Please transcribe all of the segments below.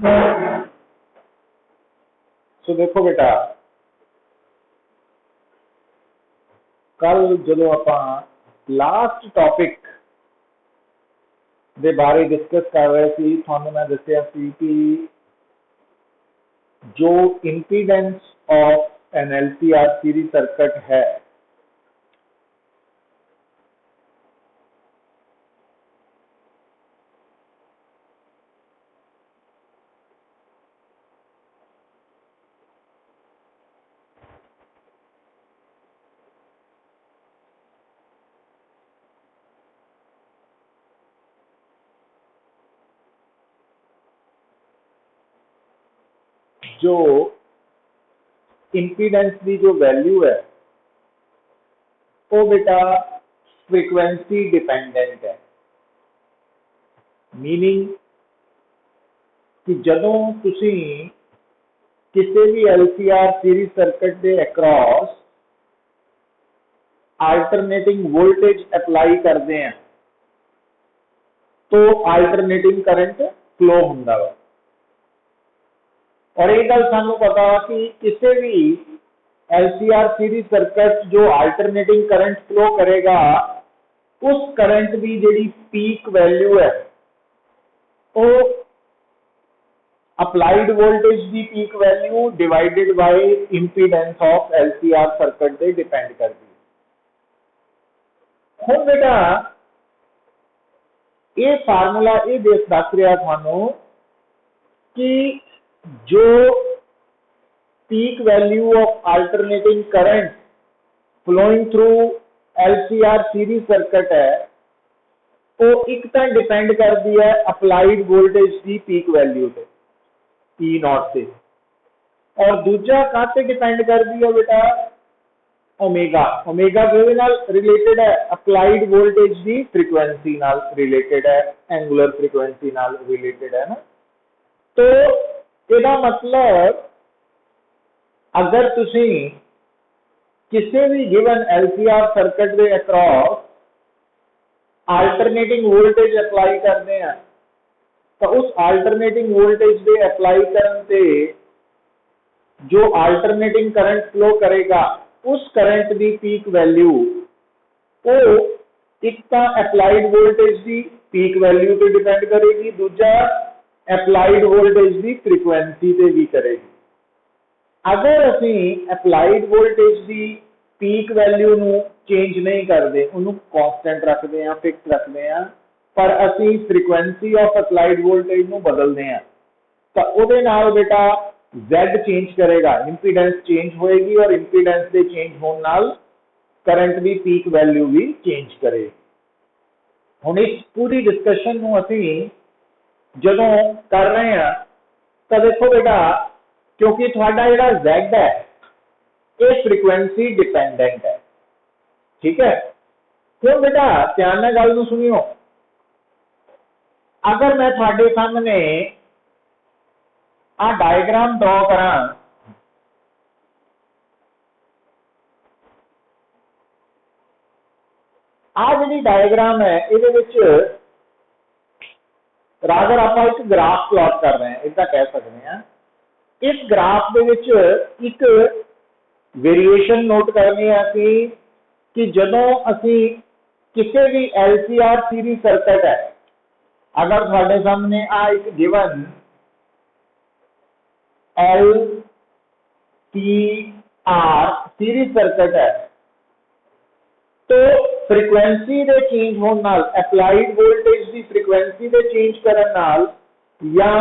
सो देखो बेटा, कल जो आप लास्ट टॉपिक दे बारे डिस्कस कर रहे थे, थानू मैं दसिया कि जो impedance of an LCR series circuit है जो इंपीडेंस की जो वैल्यू है वो बेटा फ्रीक्वेंसी डिपेंडेंट है। मीनिंग कि जदों तुसी किसी भी LCR सीरीज सर्किट के अक्रॉस अल्टरनेटिंग वोल्टेज अप्लाई करते हैं तो अल्टरनेटिंग करंट फ्लो होंदा वा। और एक गल सानू पता कि किसी भी LCR सीरीज सर्किट जो अल्टरनेटिंग करंट फ्लो करेगा उस करंट की जी पीक वैल्यू है वो अप्लाइड वोल्टेज की peak value divided by impedance of LCR circuit पे डिपेंड करती है। हुण बेटा ये फार्मूला ये दस रहा थानू कि जो peak value of alternating current flowing through LCR series circuit है वो एक तो डिपेंड करती है अप्लाइड वोल्टेज की पीक वैल्यू पे P0 से, और दूजा काते डिपेंड करती है बेटा ओमेगा। ओमेगा के नाल रिलेटेड है अप्लाइड वोल्टेज की फ्रीक्वेंसी नाल रिलेटेड है, एंगुलर फ्रीक्वेंसी नाल रिलेटेड है ना। तो इसका मतलब अगर तुसी किसी भी गिवन LCR सर्किट के अक्रॉस अल्टरनेटिंग वोल्टेज अप्लाई करते हैं तो उस अल्टरनेटिंग वोल्टेज के अप्लाई करने से जो अल्टरनेटिंग करंट फ्लो करेगा उस करंट की पीक वैल्यू वो एक तो अप्लाइड वोल्टेज की पीक वैल्यू पे डिपेंड करेगी, दूजा अप्लाइड वोल्टेज की फ्रीक्वेंसी पे भी करेगी। अगर असी अप्लाइड वोल्टेज की पीक वैल्यू नू चेंज नहीं करते, उन्होंने कॉन्स्टेंट रखते हैं, फिक्स रखते हैं, पर असी फ्रीक्वेंसी ऑफ अप्लाइड वोल्टेज नू बदलते हैं तो उहदे नाल बेटा Z चेंज करेगा, इंपीडेंस चेंज होएगी और इंपीडेंस के चेंज होने नाल करंट की पीक वैल्यू भी चेंज करेगी। हुण इस पूरी डिस्कशन नू असी जदों कर रहे हैं तो देखो बेटा क्योंकि थोड़ा जिहड़ा Z है ये फ्रीक्वेंसी डिपेंडेंट है, ठीक है। हुण बेटा ध्यान नाल गल नूं सुनियो, अगर मैं थोड़े सामने आ डायग्राम ड्रॉ करा, आ जी डायग्राम है ये रादर आप एक ग्राफ प्लॉट कर रहे हैं, इतना कह सकते हैं। इस ग्राफ के एक वेरिएशन नोट करनी है कि जदों असी किसी भी LCR सीरीज सर्किट है, अगर थोड़े सामने आ एक गिवन LCR सीरीज सर्किट है तो फ्रीक्वेंसी दे चेंज होने नाल अप्लाइड वोल्टेज की फ्रीक्वेंसी दे चेंज करन नाल या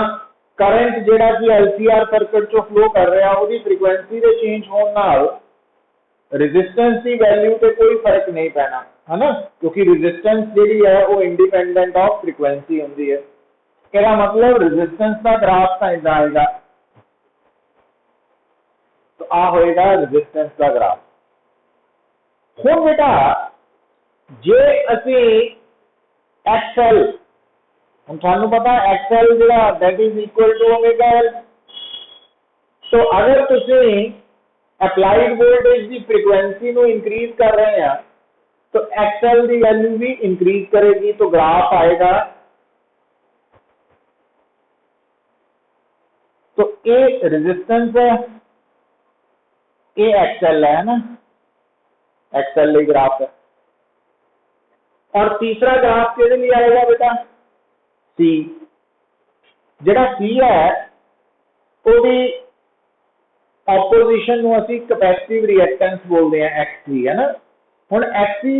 करंट जिहड़ा कि LCR सर्किट चो फ्लो कर रहा उसकी फ्रीक्वेंसी दे चेंज होने नाल रेजिस्टेंस की वैल्यू पे कोई फर्क नहीं पैना, है ना, क्योंकि रेजिस्टेंस जिहड़ी है वो इंडिपेंडेंट ऑफ फ्रीक्वेंसी होंदी है। इसका मतलब रेजिस्टेंस का ग्राफ तो इदा आएगा, तो आ होएगा रेजिस्टेंस का ग्राफ। हुण बेटा जे असी XL, हम थानू पता XL जिहड़ा that is equal to omega L, तो अगर तुसी अप्लाइड वोल्टेज की फ्रीक्वेंसी नू इंक्रीज कर रहे हैं तो XL की वैल्यू भी इंक्रीज करेगी, तो ग्राफ आएगा तो ये रेजिस्टेंस है, ये एक्सएल है ना, एक्सएल ग्राफ है। और तीसरा ग्राफ के लिए आएगा बेटा सी, जिहड़ा सी है ਉਹਦੀ ऑपोजिशन ਨੂੰ ਅਸੀਂ कैपेसिटिव रिएक्टेंस बोलते हैं XC है ना। हुण XC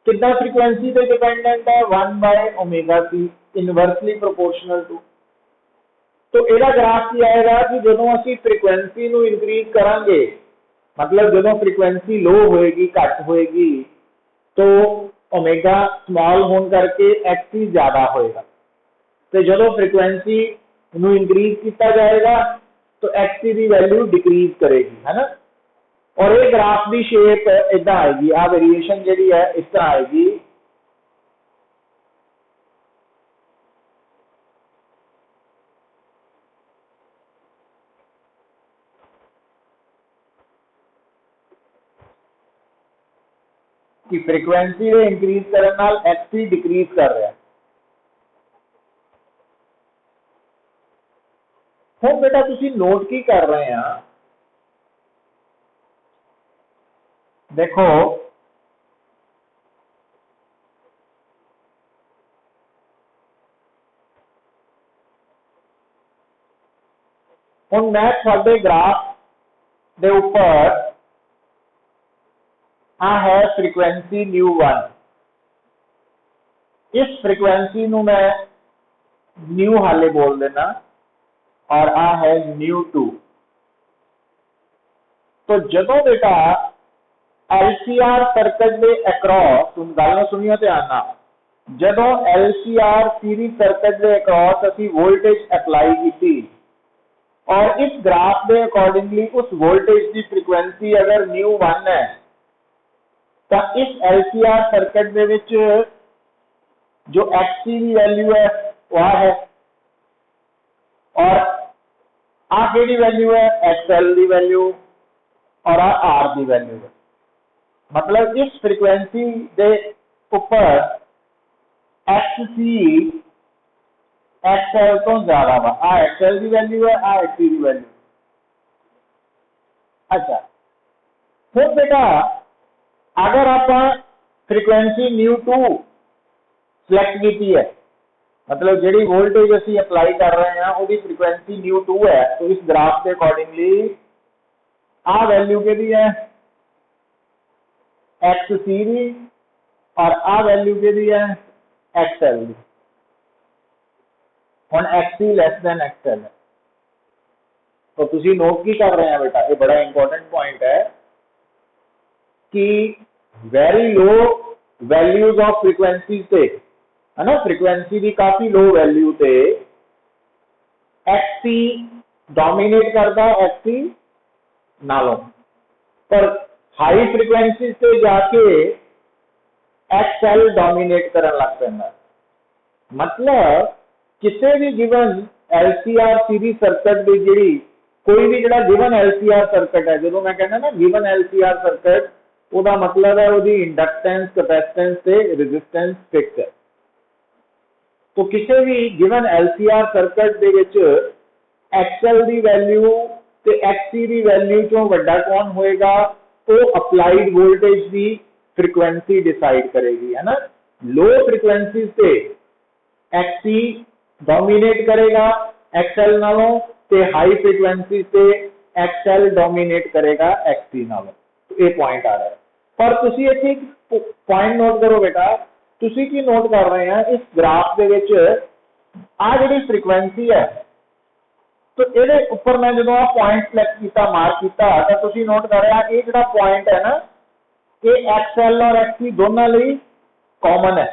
कितना फ्रीक्वेंसी पे डिपेंडेंट है, 1/ωc इनवर्सली प्रोपोर्शनल टू। तो ਇਹਦਾ ग्राफ की आएगा कि ਜਦੋਂ ਅਸੀਂ फ्रीक्वेंसी ਨੂੰ इंक्रीज करांगे, मतलब ਜਦੋਂ फ्रीक्वेंसी लो होएगी, घट होएगी, तो ओमेगा स्मॉल होने करके XC ज्यादा होएगा। तो जो फ्रीक्वेंसी ਨੂੰ इंक्रीज किया जाएगा तो XC की वैल्यू डिक्रीज करेगी, है ना। और ये ग्राफ की शेप इदा आएगी, आ वेरिएशन जी है इस तरह आएगी। कि फ्रीक्वेंसी के इंक्रीज करने नाल XC डिक्रीज कर रहा है। हम बेटा तुसी नोट की कर रहे हैं, देखो हम मैं थोड़े ग्राफ के ऊपर आ है फ्रीक्वेंसी ν1, इस फ्रीक्वेंसी नू मैं न्यू हाले बोल देना, और आ है ν2। तो जदों बेटा LCR सर्किट के अक्रॉस, तुम गल सुनियो ध्यान नाल, जदों LCR सीरीज सर्किट के अक्रॉस असी वोल्टेज अप्लाई की और इस ग्राफ के अकॉर्डिंगली उस वोल्टेज की फ्रीक्वेंसी अगर ν1 है, तो इस LCR सर्किट दे विच जो XC की वैल्यू है वह है, और आ केड़ी वैल्यू है, XL की वैल्यू, और आ R की वैल्यू है। मतलब इस फ्रीक्वेंसी के ऊपर XC XL तो ज्यादा वा, आ XL की वैल्यू है, आ XC की वैल्यू। अच्छा फिर बेटा अगर आप फ्रीक्वेंसी ν2 सिलेक्ट की है, मतलब जी वोल्टेज असी अप्लाई कर रहे हैं वो फ्रीक्वेंसी ν2 है, तो इस ग्राफ के अकॉर्डिंगली आ वैल्यू के दी है XC की, और आ वैल्यू के दी है XL की। हुण XC लेस दैन XL है। तो तुसी नोट की कर रहे हैं बेटा, ये बड़ा इंपॉर्टेंट पॉइंट है कि very low values of frequency से, है ना, फ्रीक्वेंसी की काफी लो वैल्यू से XC डोमिनेट करता XC नालों, पर हाई फ्रीक्वेंसी से जाके XL डोमिनेट करन लग पैंदा। मतलब किसी भी गिवन LCR सीरीज सर्किट की जी कोई भी जो गिवन LCR सर्किट है, जो मैं कहना ना गिवन LCR सर्किट, उसका मतलब है उसकी इंडक्टेंस, कैपेसिटेंस से रेजिस्टेंस फिक्स है। तो किसी भी गिवन LCR सर्किट दे विच XL की वैल्यू ते XC की वैल्यू चों वड्डा कौन होएगा, तो अप्लाइड वोल्टेज की फ्रीक्वेंसी डिसाइड करेगी, है ना। लो फ्रीक्वेंसी से XC डोमिनेट करेगा XL नालों, ते हाई फ्रीक्वेंसी से XL डोमिनेट करेगा XC नालों। तो ये पॉइंट आ रहा है। पर तुसी इत्थे पॉइंट नोट करो बेटा, तुसी की नोट कर रहे हैं इस ग्राफ के विच आ जिहड़ी फ्रीक्वेंसी है, तो ये ऊपर मैं जो पॉइंट सिलेक्ट किया, मार्क किया, तो तुसी नोट कर रहे हैं ये जो पॉइंट है ना, ये XL और XC दोनों लिए कॉमन है।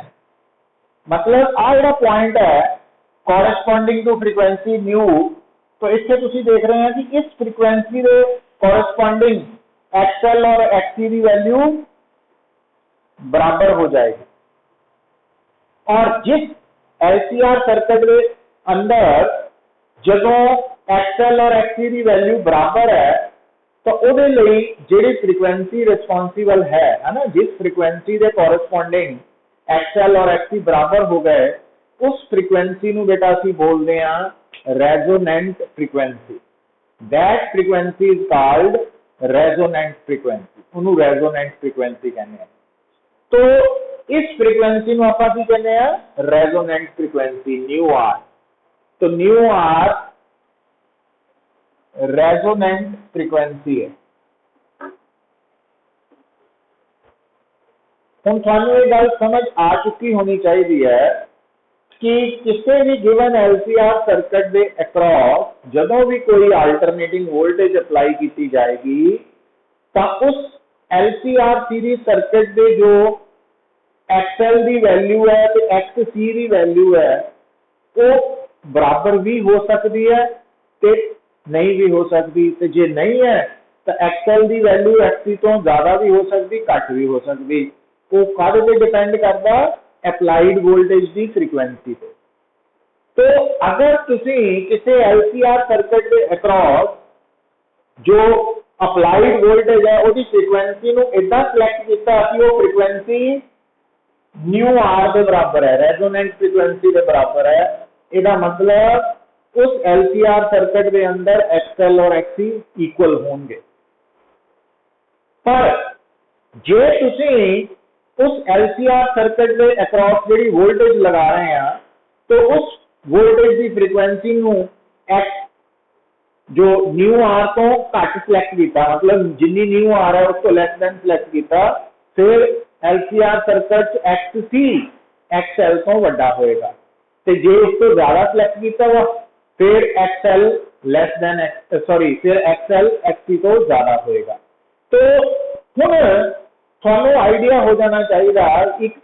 मतलब आ जो पॉइंट है कॉरेस्पॉन्डिंग टू फ्रीक्वेंसी न्यू, तो इससे तुसी देख रहे हैं कि इस फ्रीक्वेंसी के कॉरेस्पॉन्डिंग XL और XC की वैल्यू बराबर हो जाएगी। और जिस LCR सर्किट के अंदर जो XL और XC की वैल्यू बराबर है, तो उहदे लई जिहड़ी फ्रीक्वेंसी रिस्पॉन्सिबल है ना, जिस फ्रीक्वेंसी के कॉरेस्पॉन्डिंग XL और XC बराबर हो गए, उस फ्रीक्वेंसी नूं बेटा असीं बोलते हैं resonant frequency. That frequency is called resonant frequency. ਉਹਨੂੰ resonant frequency ਕਹਿੰਦੇ ਆ। तो इस frequency ਨੂੰ ਆਪਾਂ ਕੀ ਕਹਿੰਦੇ ਆ? resonant frequency, nu r। तो nu r resonant frequency है। ਹੁਣ ਤੁਹਾਨੂੰ ਇਹ ਗੱਲ ਸਮਝ ਆ ਚੁੱਕੀ ਹੋਣੀ ਚਾਹੀਦੀ ਹੈ कि किसी भी गिवन LCR सर्किट के अक्रॉस जदों भी कोई अल्टरनेटिंग वोल्टेज अप्लाई की जाएगी तो उस LCR सीरीज सर्किट के जो XL की वैल्यू है तो XC की वैल्यू है वो बराबर भी हो सकती है तो नहीं भी हो सकती। तो जे नहीं है तो XL की वैल्यू XC तो ज़्यादा भी हो सकती, घट भी हो सकती। वो काहदे पे डिपेंड करता? अप्लाइड वोल्टेज की फ्रीक्वेंसी पे। तो अगर तुसी किसी LCR सर्किट के अक्रॉस जो अप्लाइड वोल्टेज है उसकी फ्रीक्वेंसी नू इदां सिलेक्ट किया कि वो फ्रीक्वेंसी न्यू आर के बराबर है, रेजोनेंट फ्रीक्वेंसी के बराबर है, इसका मतलब उस LCR सर्किट के अंदर XL और XC इक्वल होंगे। पर जे तुसी उस LCR सर्किट के अक्रॉस जी वोल्टेज लगा रहे हैं तो उस वोल्टेज की फ्रीक्वेंसी नू एक्स जो न्यू आर तो घट सिलेक्ट किया, मतलब जिन्नी न्यू आर है उसको लैस दैन सिलेक्ट किया, फिर LCR सर्किट XC XL तो वड्डा होएगा। तो जे उसको ज्यादा सिलेक्ट किया वा फिर XL लैस दैन फिर XL XC तो ज्यादा होएगा। तो हुण थानू आइडिया हो जाना चाहिए एक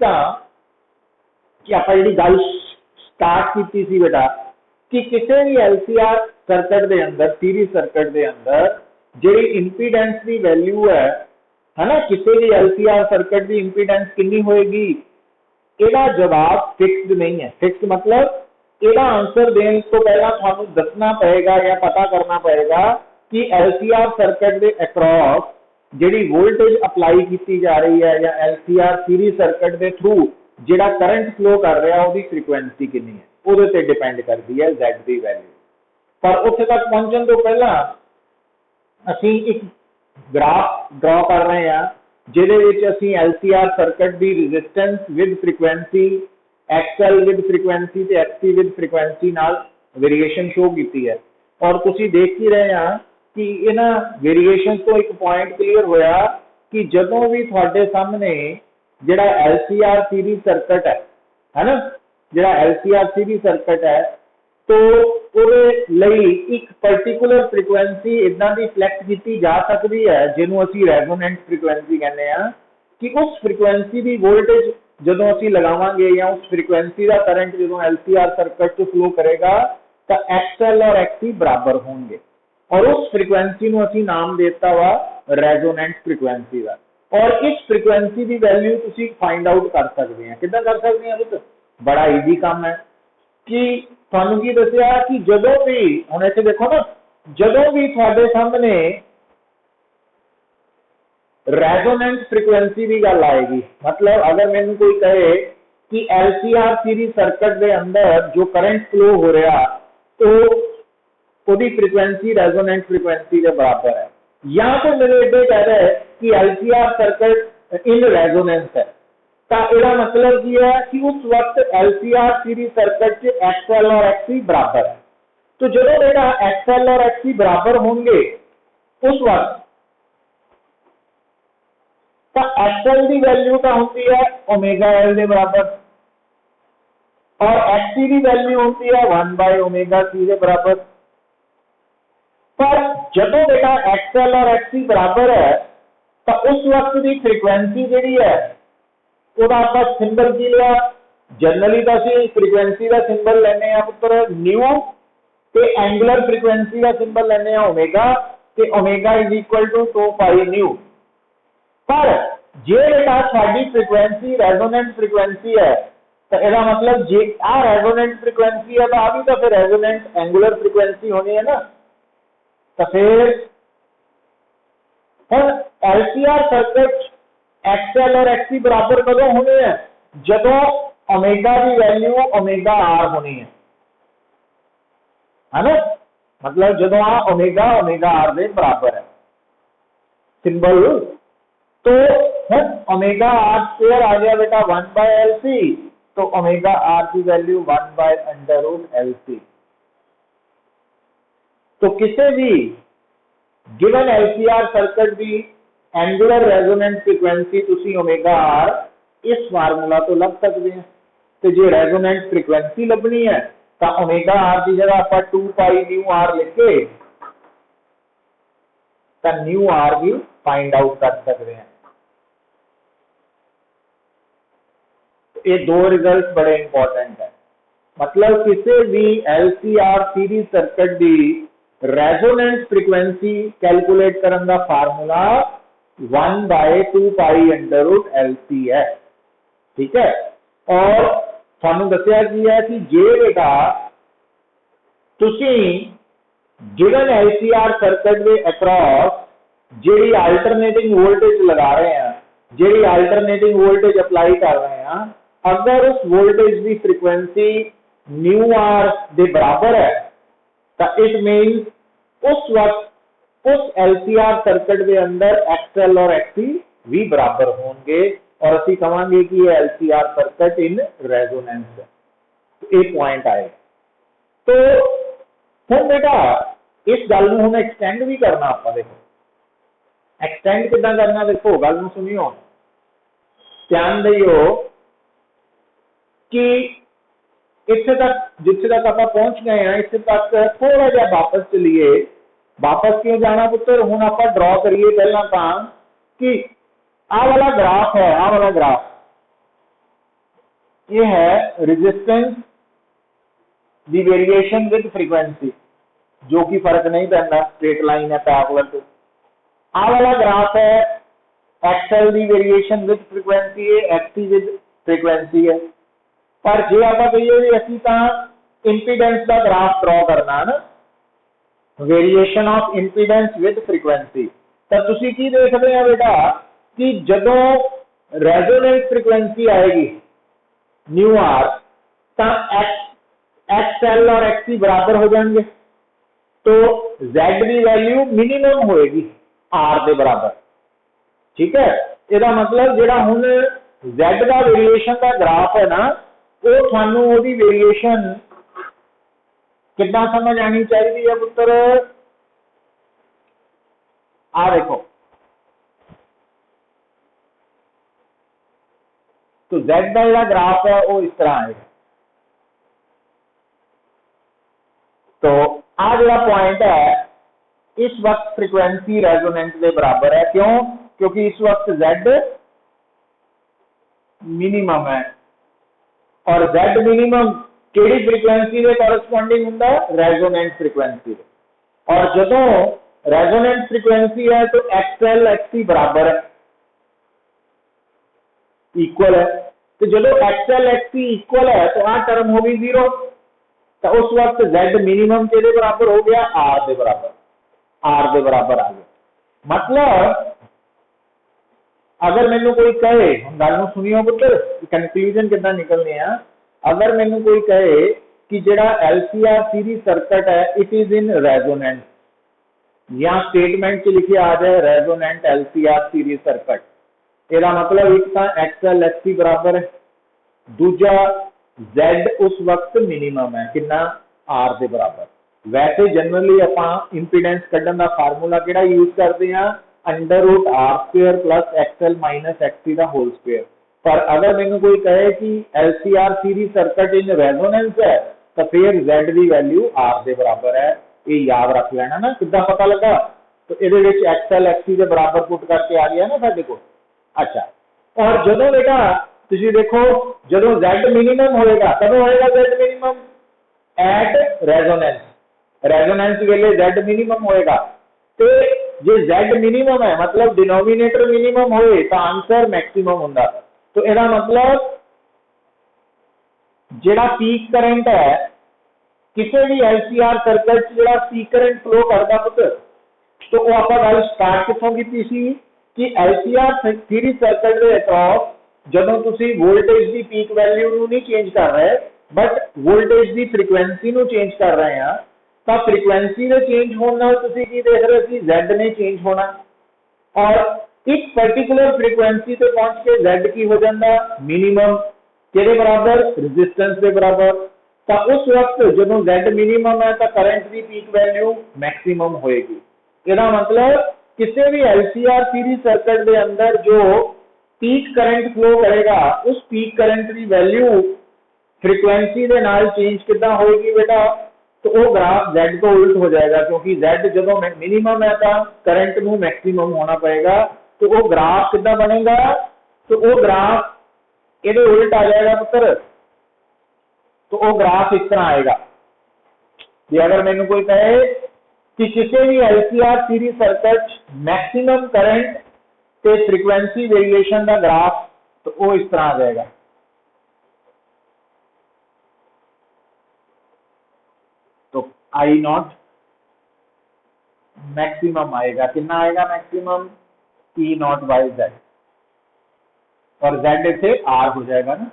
कि आप जी गल स्टार्ट की सी बेटा कि किसी भी LCR सर्किट के अंदर सीरीज सर्किट के अंदर जी इंपीडेंस की वैल्यू है ना, किसी भी LCR सर्किट की इंपीडेंस कितनी होएगी? इसका जवाब फिक्स्ड नहीं है। फिक्स्ड मतलब इसका आंसर देने तो पहला थानू दसना पड़ेगा या पता करना पड़ेगा कि LCR सर्किट के अक्रॉस जिहड़ी वोल्टेज अप्लाई की जा रही है या LCR सीरीज सर्किट के थ्रू जिहड़ा करंट फ्लो कर रहा है उसकी फ्रीक्वेंसी कितनी है, उहदे ते डिपेंड करती है Z की वैल्यू। पर उत्थे तक पहुंचने तो पहला असीं एक ग्राफ ड्रॉ कर रहे हैं जिहदे विच असीं LCR सर्किट की resistance with frequency, XL with frequency ते XC विद फ्रीक्वेंसी नाल वेरिएशन शो की है। और तुसीं देख ही रहे हैं कि इन्हां वेरिएशन तो एक पॉइंट क्लीयर होया कि जदों भी तुहाडे सामने जिहड़ा LCR सीरीज सर्किट है ना, जिहड़ा LCR सीरीज सर्किट है तो ਉਹਦੇ ਲਈ एक पर्टिकुलर फ्रीक्वेंसी इदां दी सिलेक्ट की जा सकती है जिन्हों असीं रेजोनेंट फ्रीक्वेंसी कहते हैं कि उस फ्रीक्वेंसी की वोल्टेज जदों असीं लगावांगे या उस फ्रीक्वेंसी का करंट जदों LCR सर्किट च फ्लो करेगा तो XL और XC बराबर होंगे और उस फ्रीक्वेंसी को असीं नाम देता वा रेजोनेंट फ्रीक्वेंसी का। और इस फ्रीक्वेंसी की वैल्यू तुसीं फाइंड आउट कर सकते हैं। किद्दां कर सकते हैं? बड़ा ईजी काम है कि तुहानूं की दस्सिया कि जदों भी हुण इत्थे देखो ना, जदों भी तुहाडे सामने रेजोनेंट फ्रीक्वेंसी की गल आएगी, मतलब अगर मैनूं कोई कहे कि LCR सीरीज सर्किट के अंदर जो करंट फ्लो हो रहा तो उसकी फ्रीक्वेंसी रेजोनेंट फ्रीक्वेंसी के बराबर है, या तो मेरे इधर कह रहे हैं कि LCR सर्किट इन रेजोनेंस है, तो इसका मतलब की है कि उस वक्त LCR सीरीज सर्किट XL और XC बराबर है। तो जो बेटा XL और XC बराबर होंगे उस वक्त तो XL की वैल्यू का होती है ओमेगा L के बराबर और XC की वैल्यू होती है 1/ओमेगा C के बराबर। पर जदों बेटा XL और XC बराबर है तो उस वक्त की फ्रीक्वेंसी जी है ਉਹਦਾ ਆਪਾਂ ਸਿੰਬਲ ਕੀ ਲਿਆ? ਜਨਰਲੀ ਤਾਂ ਅਸੀਂ ਫ੍ਰੀਕੁਐਂਸੀ ਦਾ ਸਿੰਬਲ ਲੈਨੇ ਆ ਪੁੱਤਰ ਨਿਊ ਤੇ ਐਂਗੂਲਰ ਫ੍ਰੀਕੁਐਂਸੀ ਦਾ ਸਿੰਬਲ ਲੈਨੇ ਆ ਓਮੇਗਾ ਤੇ ਓਮੇਗਾ = 2 ਪਾਈ ਨਿਊ। ਪਰ ਜੇ ਬੇਟਾ ਸਾਡੀ ਫ੍ਰੀਕੁਐਂਸੀ ਰੈਜ਼ੋਨੈਂਟ ਫ੍ਰੀਕੁਐਂਸੀ ਹੈ ਤਾਂ ਇਹਦਾ मतलब ਜੇ ਆ ਰੈਜ਼ੋਨੈਂਟ ਫ੍ਰੀਕੁਐਂਸੀ ਹੈ ਤਾਂ ਆ ਵੀ ਤਾਂ ਫਿਰ ਰੈਜ਼ੋਨੈਂਟ ਐਂਗੂਲਰ ਫ੍ਰੀਕੁਐਂਸੀ ਹੋਣੀ ਹੈ ਨਾ। ਤਾਂ ਫਿਰ ਹੁਣ LCR सर्किट XL और XC बराबर कदों होने हैं? जदों ओमेगा की वैल्यू ओमेगा R होनी है। है ना, मतलब जो आ ओमेगा ओमेगा आर के बराबर है सिंबल, तो हम ओमेगा आर स्क्वायर आ गया बेटा 1/LC, तो ओमेगा आर की वैल्यू 1/√LC। तो किसी भी गिवन LCR सर्किट की एंगुलर रेजोनेंस फ्रीक्वेंसी तुसी ओमेगा आर इस फार्मूला तो लभ सकते हैं। तो जो रेजोनेंस फ्रीक्वेंसी लभनी है तो ओमेगा आर की जगह आप 2 न्यू आर लिखे तो न्यू आर भी फाइंड आउट कर सकते हैं। ये दो रिजल्ट बड़े इंपॉर्टेंट है, मतलब किसी भी LCR सीरीज सर्किट की रेजोनेंस फ्रीक्वेंसी कैलकुलेट करने का फार्मूला 1/2π√LC है, ठीक है। और थानू दसिया गया कि जे बेटा तुसी गिवन LCR सर्किट के अक्रॉस जी अल्टरनेटिंग वोल्टेज लगा रहे हैं, जी अल्टरनेटिंग वोल्टेज अप्लाई कर रहे हैं, अगर उस वोल्टेज की फ्रीक्वेंसी न्यू आर के बराबर है तो इट मीन्स उस वक्त उस LCR सर्किट के अंदर XL और XC भी बराबर होंगे और असी कहांगे कि ये LCR सर्किट इन रेजोनेंस है। तो एक पॉइंट आएगा। तो हम बेटा इस गल को हम एक्सटेंड भी करना, आप देखो एक्सटेंड कितना करना, देखो गल को सुनियो, ध्यान दियो कि इत्थे तक जिथे तक आप पहुंच गए हैं इत्थे तक थोड़ा जा वापस चलिए। वापस क्यों जाना पुत्र, हुण आप ड्रॉ करिए पहला तो कि आ वाला ग्राफ है, आ वाला ग्राफ ये है resistance the variation with frequency, जो कि फर्क नहीं पैंदा, स्ट्रेट लाइन है पैरेलल टू। आ वाला ग्राफ है XL the variation with frequency है, एक्सटी विद फ्रीक्वेंसी है। पर जे आप कहिए भी असी तो इंपीडेंस का ग्राफ ड्रॉ करना है ना, variation of impedance with frequency, तो तुसी की देखते हैं बेटा कि जदों रेजोनेंस फ्रीक्वेंसी आएगी न्यू आर तो एक्सएल और एक्ससी बराबर हो जाएंगे, तो जेड की वैल्यू मिनिमम होएगी आर के बराबर, ठीक है। इसका मतलब जो हुण जेड का वेरिएशन का ग्राफ है ना, वो थानू ओदी वेरिएशन कितना समझ आनी चाहिए है पुत्र, आ देखो तो जेड का जो ग्राफ है वो इस तरह आएगा। तो आ जो पॉइंट है इस वक्त फ्रीक्वेंसी रेजोनेंस के बराबर है, क्यों, क्योंकि इस वक्त जेड मिनिमम है और जेड मिनिमम केड़ी फ्रीक्वेंसी के कॉरेस्पॉन्डिंग होंदा, रेजोनेंस फ्रीक्वेंसी। और जदों रेजोनेंस फ्रीक्वेंसी है तो एक्सएल एक्ससी बराबर है, इक्वल है। तो जदों एक्सएल एक्ससी इक्वल है तो आ टर्म हो गई 0, तो उस वक्त जेड मिनिमम के बराबर हो गया आर के बराबर, आर के बराबर आ गया। मतलब अगर मैनू कोई कहे, हम गल सुनियो पुत्र कंक्लूजन कितना निकलने हैं, अगर मैनू कोई कहे कि जेड़ा LCR सीरीज सर्किट है इट इज इन रेजोनेंस, या स्टेटमेंट च लिखे आ जाए रेजोनेंट LCR सीरीज सर्किट, इसका मतलब एक तो एक्सएल एक्ससी बराबर है, दूजा जेड उस वक्त मिनिमम है कितना, आर के बराबर। वैसे जनरली आप इंपीडेंस कढ़न का फार्मूला किहड़ा यूज करते हैं, √R² प्लस एक्सएल माइनस एक्ससी का होल स्क्वायर। पर अगर मैंने कोई कहे कि LCR series circuit in resonance है तो फिर जेड की वैल्यू आर के बराबर है, ये याद रख लेना ना। कितना पता लगा, तो ये एक्सएल एक्ससी के बराबर पुट करके आ गया ना साडे को। अच्छा, और जदों बेटा तुसीं देखो जदों जेड मिनिमम होएगा, कदों होएगा Z minimum, at resonance, resonance वेले जेड मिनिमम होएगा। तो जे जेड मिनिमम है मतलब डिनोमिनेटर मिनिमम होए तो आंसर मैक्सिमम होंदा। तो इसका मतलब जेड़ा पीक करंट है किसी भी LCR सर्किट जो पीक करंट फ्लो करता पुत्र, तो वो आप गल स्टार्ट कितों की सी कि LCR सीरीज सर्किट के अक्रॉस जदों तुसी वोल्टेज की पीक वैल्यू नहीं चेंज कर रहे बट वोल्टेज की फ्रीक्वेंसी चेंज कर रहे हैं, तो फ्रीक्वेंसी के चेंज होने नाल तुसीं की देख रहे सी Z ने चेंज होना और एक पर्टिकुलर फ्रीक्वेंसी ते पहुंच के Z की हो जाता मिनिमम के बराबर रेजिस्टेंस के बराबर। तो उस वक्त जो Z मिनिमम है तो करंट की पीक वैल्यू मैक्सिमम होएगी। इसका मतलब किसी भी LCR सीरीज सर्किट के अंदर जो पीक करंट फ्लो करेगा उस पीक करंट की वैल्यू फ्रीक्वेंसी के नाल चेंज कितना होगी बेटा, तो वो ग्राफ Z को उल्ट हो जाएगा क्योंकि Z जो मिनिमम है तो करंट में मैक्सिमम होना पड़ेगा। तो वो ग्राफ कितना बनेगा, तो वो ग्राफ ये उल्ट आ जाएगा पुत्र। तो वो ग्राफ इस तरह आएगा कि अगर मैंने कोई कहे कि किसी भी LCR series circuit maximum current ते फ्रीक्वेंसी वेरिएशन का ग्राफ, तो वो इस तरह आ जाएगा। तो आई नॉट मैक्सिमम आएगा, कितना आएगा maximum, E not by Z और Z इसे R हो जाएगा ना,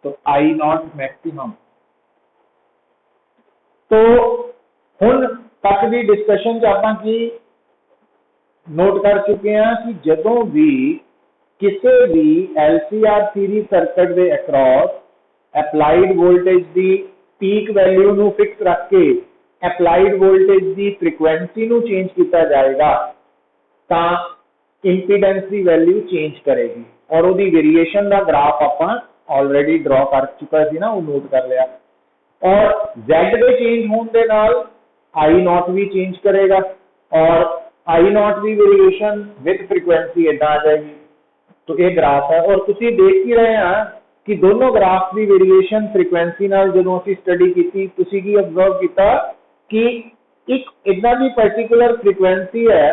तो आई नॉट मैक्सिमम। तो हुण तक की डिस्कशन आपां की नोट कर चुके हैं कि जदों भी किसी भी LCR सीरीज सर्किट के अक्रॉस एप्लाइड वोल्टेज की पीक वैल्यू नू फिक्स रख के एप्लाइड वोल्टेज की फ्रीक्वेंसी नू चेंज किया जाएगा तो इंपीडेंस की वैल्यू चेंज करेगी और वो वेरिएशन का ग्राफ आपां ऑलरेडी ड्रॉ कर चुका सी ना, वो नोट कर लिया। और Z के चेंज होने के नाल आई नॉट भी चेंज करेगा और आई नॉट की वेरिएशन विद फ्रीक्वेंसी इदा आ जाएगी। तो ये ग्राफ है और तुसीं देख ही रहे हैं कि दोनों ग्राफ की वेरिएशन फ्रीक्वेंसी नाल जदों असीं स्टडी की, तुसीं की ऑब्जर्व किया कि एक इदा की पर्टिकुलर फ्रीक्वेंसी है,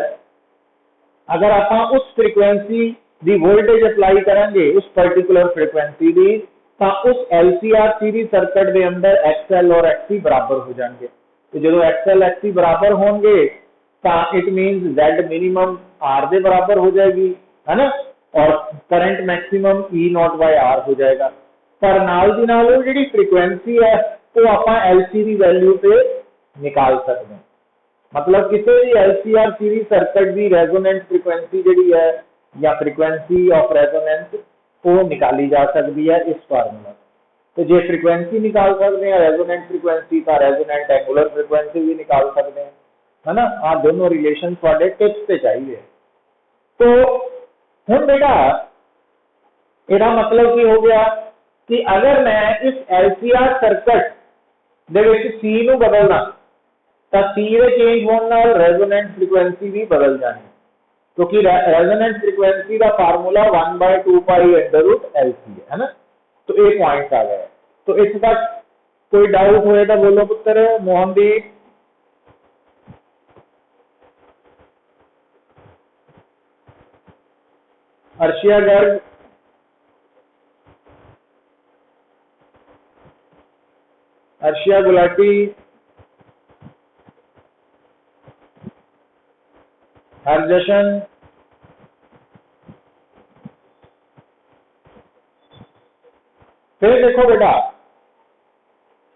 अगर आप उस फ्रीक्वेंसी की वोल्टेज अप्लाई करेंगे उस पर्टिकुलर फ्रीक्वेंसी की, तो उस LCR सीरीज सर्किट के अंदर XL और XC बराबर हो जाएंगे। तो जो XL XC बराबर होंगे तो it means Z minimum R के बराबर हो जाएगी, है ना, और current maximum E not by R हो जाएगा। पर नाल दी नाल वो जिहड़ी फ्रीक्वेंसी है वो आप LC की वैल्यू पे निकाल सकते हैं। मतलब किसी भी LCR सीरीज सर्किट की रेजोनेंट फ्रीक्वेंसी जिहड़ी है या फ्रीक्वेंसी ऑफ रेजोनेंस वो निकाली जा सकती है इस फार्मूला। तो जो फ्रीक्वेंसी निकाल सकते हैं रेजोनेंट फ्रीक्वेंसी का रेजोनेंट एंगुलर फ्रीक्वेंसी भी निकाल सकते हैं, है ना। आ दोनों रिलेशन थोड़े टिप्स पे चाहिए। तो हुण बेटा इसका मतलब की हो गया कि अगर मैं इस LCR सर्किट दे विच C नूं बदलना तो C के चेंज होने नाल रेजोनेंट फ्रीक्वेंसी भी बदल जानी, क्योंकि रेजोनेंट फ्रीक्वेंसी का formula 1/2 pi under root LC है ना। तो एक पॉइंट आ गया। तो इस तक कोई डाउट होए तो बोलो पुत्र मोहनदीप। अर्शिया गर्ग, अर्शिया गुलाटी, हरजशन, फिर देखो बेटा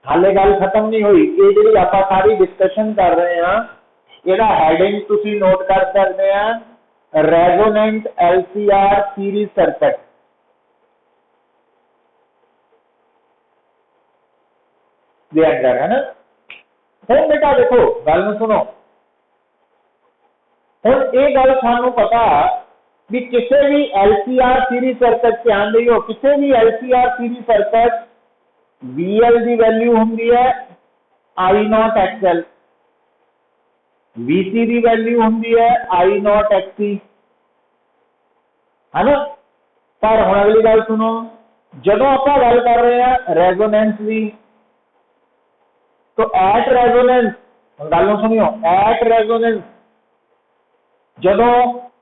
हाले गल खत्म नहीं हुई। ये जी आप सारी डिस्कशन कर रहे हैं, यदा हैडिंग तुसी नोट कर सकते हैं, रेजोनेंट LCR सीरीज सर्किट। दे अंदर है ना। हुण बेटा देखो गल नूं सुनो, हुण ये गल सानू पता भी किसी भी LCR सीरीज सर्किट ध्यान दिओ, किसी भी LCR सीरीज सर्किट VL की वैल्यू होंगी है I नॉट XL, VC की वैल्यू होंगी है I नॉट XC, है ना। पर हुण अगली गल सुनो, जदों आप गल कर रहे हैं रेजोनेंस की, तो एट रेजोनेंस, गल सुनियो, एट रेजोनेंस जदों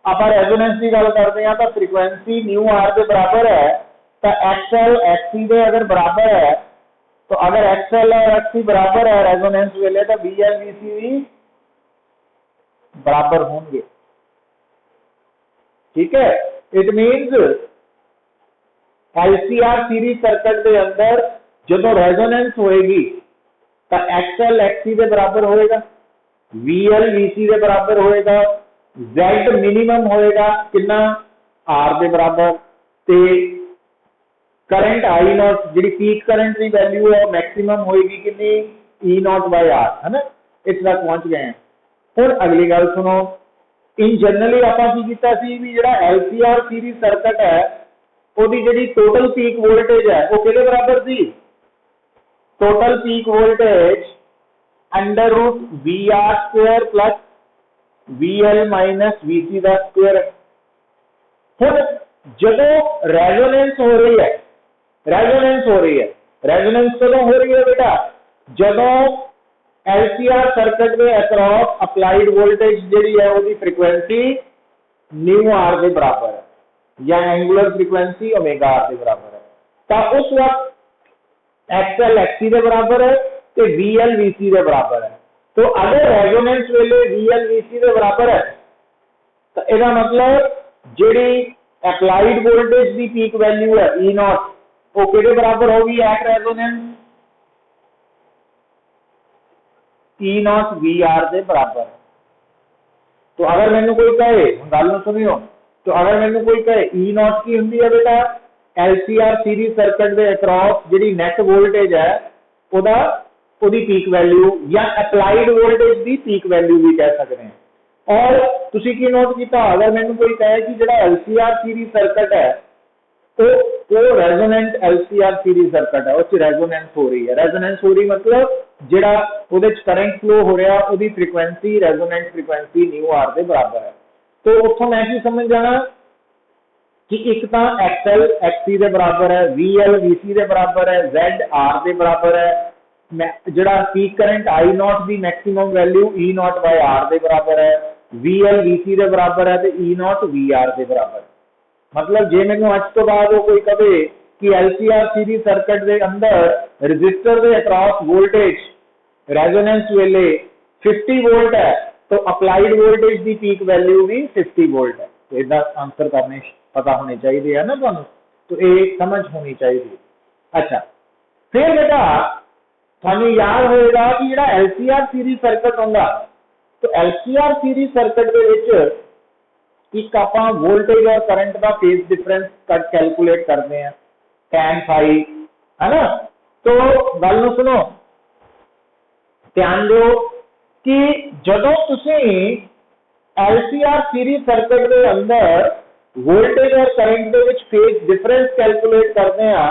आप रेजोनेंस की गल करते हैं तो फ्रीक्वेंसी न्यू R के बराबर है, तो XL XC के अगर बराबर है, तो अगर XL और XC बराबर है रेजोनेंस वेले तो VL VC भी बराबर होंगे। ठीक है, it means LCR series circuit के अंदर जो रेजोनेंस होएगी तो XL XC के बराबर होएगा, VL VC के बराबर होएगा, Z मिनिमम होएगा कितना R के बराबर, ते करंट I नॉट जी पीक करंट की वैल्यू है मैक्सिमम होएगी कितनी E नॉट बाय R, है ना। इस तक पहुंच गए हैं। हुण अगली गल सुनो, इन जनरली आपां की कीता सी भी जिहड़ा LCR सीरीज सर्किट है ਉਹਦੀ ਜਿਹੜੀ टोटल पीक वोल्टेज है वो किहदे बराबर सी, total peak voltage under root VR square plus VL minus VC का स्क्वायर। हुण जदों रेजोनेंस हो रही है, रेजोनेंस कदों हो रही है बेटा, जदों LCR सर्किट के अक्रॉस अप्लाइड वोल्टेज जिहड़ी है उसकी फ्रीक्वेंसी न्यू R के बराबर है या एंगुलर फ्रीक्वेंसी ओमेगा R के बराबर है, तो उस वक्त XL XC के बराबर है तो VL VC के बराबर है। तो अगर रेजोनेंस वेले VL VC के बराबर है तो इसका मतलब जिहड़ी अप्लाइड वोल्टेज की पीक वैल्यू है E नॉट वो किहदे बराबर होगी at resonance, E not VR के बराबर। तो अगर मैंने कोई कहे गल नूं सुनियो, तो अगर मैंने कोई कहे E नॉट की हुंदी है बेटा LCR सीरीज सर्किट के अक्रॉस जिहड़ी नेट वोल्टेज है ओदी पीक वैल्यू या अप्लाइड वोल्टेज की पीक वैल्यू भी कह सकते हैं। और तुसी की नोट किया, अगर मैंने कोई कहे कि जिहड़ा LCR सीरीज सर्किट है तो वो रेजोनेंट LCR सीरीज सर्किट है, उस रेजोनेंस हो रही है। रेजोनेंस हो रही मतलब जिहड़ा उहदे च करंट फ्लो हो रहा उसकी frequency resonant frequency new R के बराबर है। तो उत्थों मैं की समझ जाना कि एक तो XL XC के बराबर है, VL VC के बराबर है, Z R के बराबर है, जिहड़ा पीक करंट I नॉट की maximum value E not by R के बराबर है, VL VC के बराबर है तो E नॉट VR के बराबर। मतलब जे मैनू अज तो बाद वो कोई कहे कि LCR सीरीज सर्किट के अंदर रजिस्टर के अक्रॉस वोल्टेज रेजोनेंस वेले 50 वोल्ट है तो अप्लाइड वोल्टेज की पीक वैल्यू भी 50 वोल्ट है। तो इदा आंसर करने पता होने चाहिए है ना तुहानू, तो ये समझ होनी चाहिए। अच्छा, फिर बेटा थानू याद होएगा कि जिहड़ा LCR सीरीज सर्किट होंदा, तो LCR सीरीज सर्किट दे विच एक आपां वोल्टेज और करंट का फेज डिफरेंस कैलकुलेट करते हैं tan phi, है ना। तो गल नूं सुनो, ध्यान दो कि जदों तुसीं LCR सीरीज सर्किट के अंदर वोल्टेज और करंट के विच फेज डिफरेंस कैलकुलेट करते हैं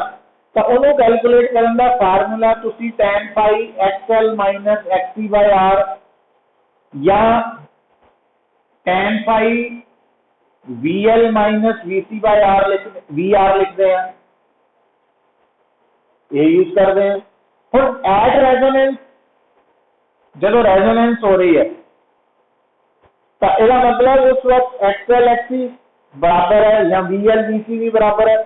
तो उन्होंने कैलकुलेट करने का फार्मूला तुसी tan phi XL minus XC by R या tan phi VL minus VC by R VR लिखते हैं, ये यूज करते हैं। और एट रेजोनेंस जब रेजोनेंस हो रही है तो इसका मतलब उस वक्त XL XC बराबर है या VL VC भी बराबर है।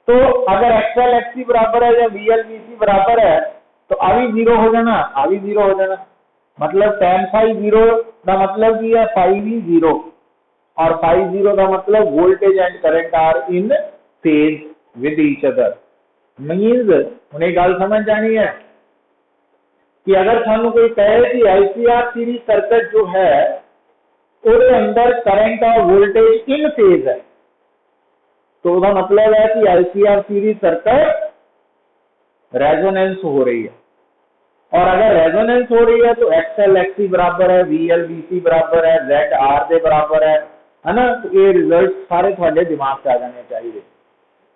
तो अगर XL XC बराबर है या VL VC बराबर है तो आ भी जीरो हो जाना, आ भी जीरो हो जाना। मतलब tan phi जीरो का मतलब की है phi भी जीरो, और phi जीरो का मतलब voltage and current are in phase with each other. Means उन्हें गल समझ जानी है कि अगर थानू कोई कहे कि LCR सीरीज सर्किट जो है उसके अंदर करंट और वोल्टेज इन फेज है तो उसका मतलब है कि LCR सीरीज सर्किट रेजोनेंस हो रही है। और अगर रेजोनेंस हो रही है तो XL XC बराबर है, VL VC बराबर है, Z R के बराबर है ना। तो ये रिजल्ट सारे थोड़े दिमाग से आ जाने चाहिए।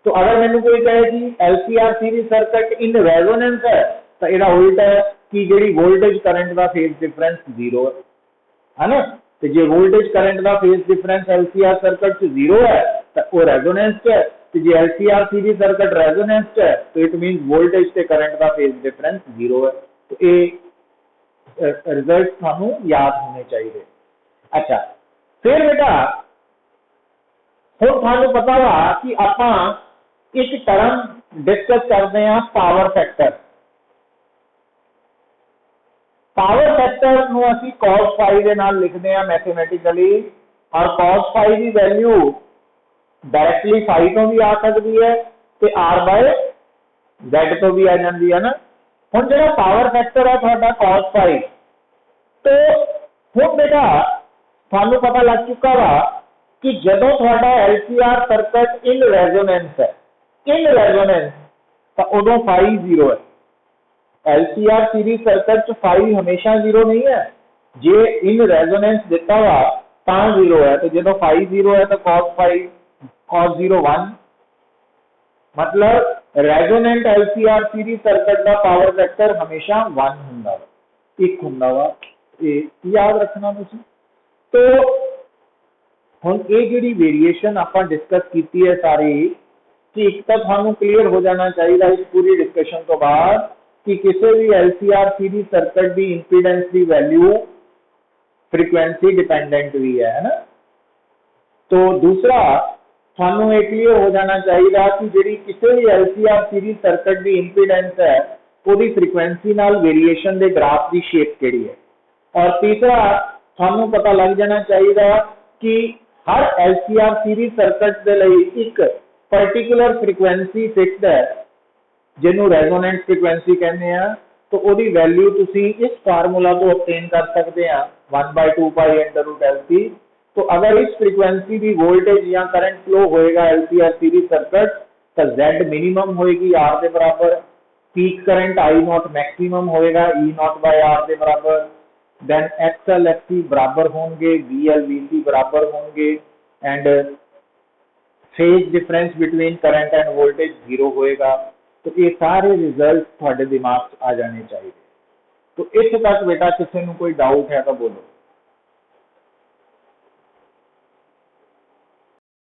तो अगर मैंने कोई कहे कि LCR series circuit in resonance है तो यह उल्टा है कि जी वोल्टेज करंट का फेज डिफरेंस जीरो है ना। तो जो वोल्टेज करंट का फेज डिफरेंस LCR सर्किट से जीरो है तो वो रेजोनेंस है, तो जो LCR सीरीज सर्किट रेजोनेंस है तो इट मीन वोल्टेज से करंट का फेज डिफरेंस जीरो है। तो ये रिजल्ट थानू याद होने चाहिए। अच्छा, फिर बेटा हुण थानू पता वा कि आपां एक टर्म डिस्कस करते हैं पावर फैक्टर। पावर फैक्टर नूं असीं cos phi दे नाल लिखते हैं मैथमेटिकली, और cos phi की वैल्यू डायरेक्टली phi तो भी आ सकती है ते r बाय z तो भी आ जाती है ना। हुण जिहड़ा पावर फैक्टर है तुहाडा cos फाई, तो हुण बेटा तुहानूं पता लग चुका वा कि जदों तुहाडा LCR सर्किट इन रेजोनेंस है, इन रेजोनेंस, तो उदों फाई जीरो है। LCR सीरीज सर्किट च फाई हमेशा जीरो नहीं है, जे इन रेजोनेंस दिता वा तां जीरो है, तो जो फाई जीरो है तो cos फाई cos जीरो 1, मतलब रेजोनेंट LCR सीरीज सर्किट का पावर फैक्टर हमेशा 1 हुंदा वा, 1 हुंदा वा, याद रखना तुसीं। तो हुण ये जिहड़ी वेरिएशन आपां डिस्कस कीती है सारी, कि एक तो तुहानूं क्लीयर हो जाना चाहिए इस पूरी डिस्कशन तो बाद कि किसी भी LCR सीरीज सर्किट की इंपीडेंस की वैल्यू फ्रीक्वेंसी डिपेंडेंट भी है ना। तो दूसरा थानू ये क्लीयर हो जाना चाहिए कि जी किसी भी LCR सीरीज सर्किट की इंपीडेंस है वो फ्रीक्वेंसी नाल वेरिएशन के ग्राफ की शेप केड़ी है। और तीसरा थानू पता लग जाना चाहिए कि हर LCR सीरीज सर्किट के लिए एक पर्टिकुलर फ्रीक्वेंसी फिक्स्ड है जिन्हों रेजोनेंट फ्रीक्वेंसी कहते हैं। तो वही वैल्यू तुसी इस फार्मूला को ऑब्टेन कर सकते हैं 1/2 पाई √LC। तो अगर इस फ्रीक्वेंसी की वोल्टेज या करंट फ्लो होएगा LCR सीरीज सर्किट तो Z मिनिमम होएगी R के बराबर, पीक करंट I0 मैक्सिमम होएगा E0/R के बराबर, देन XL XC बराबर होंगे, VL VC बराबर होंगे and phase difference between current end voltage zero होएगा। तो ये सारे रिजल्ट थोड़े दिमाग आ जाने चाहिए। तो इस तक बेटा किसी को कोई डाउट है तो बोलो।